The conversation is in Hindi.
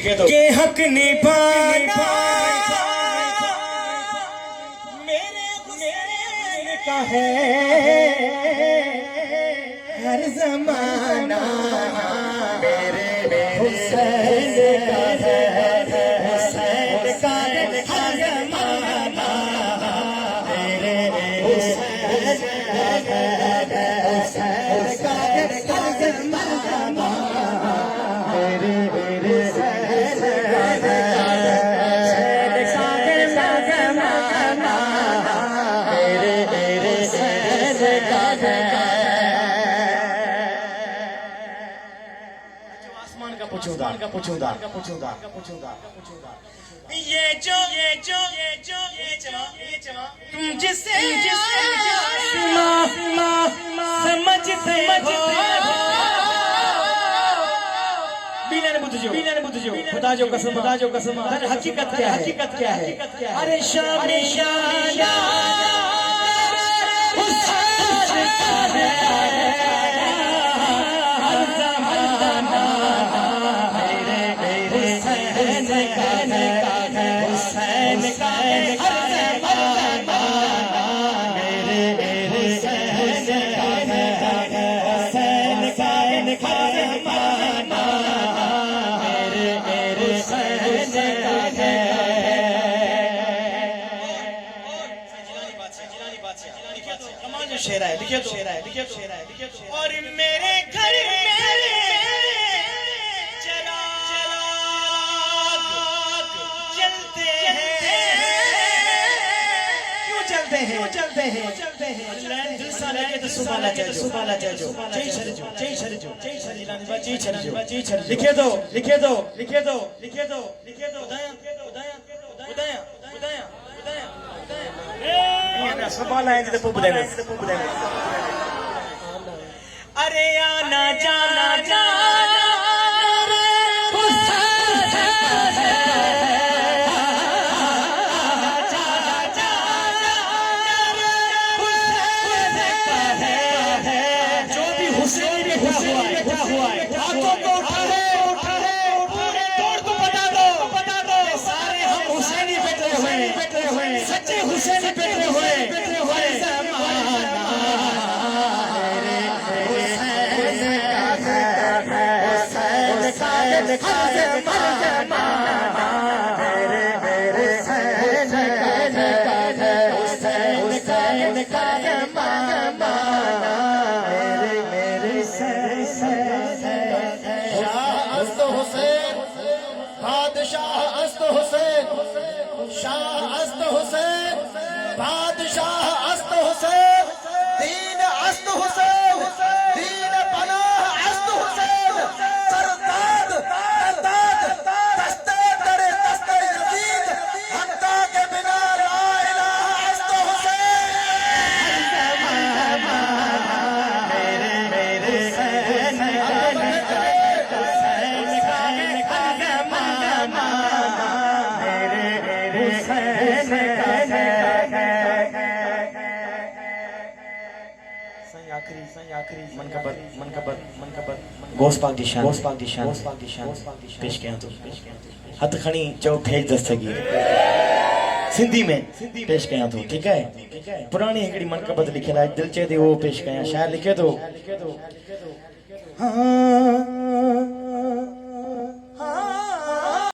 के हक निभाना मेरे हुसैन का है हर जमाना, मेरे हुसैन का है, हुसैन का है हर जमाना, मेरे हुसैन का है, हुसैन का है हर जमाना, मेरे हुसैन का है, हुसैन का है हर जमाना, मेरे हुसैन का है। पूछूंगा ये जो तुम जिसे समझते हो बीना बुझो खुदा जो कसम हकीकत क्या है अरे शामी शाना शेरा है लिखे तो और मेरे घर में चिराग जलते हैं दिल सा लगे तो सुबह ला जाओ जय छरजो लिखे दो अरे आना जाना जो भी हुसैन बैठा हुआ है हाथों को उठा है तोड़ को बता दो सारे हम हुसैनी बैठे हुए सच्चे हुसैनी बैठे हुए गोश्त पाक दिशान पेश किया तो हथ खणी चो फेज दस्तगी सिंधी में पेश किया तो ठीक है पुरानी हिकड़ी मनकबत लिखियल है दिल चे वो पेश किया शायर लिखे तो हाँ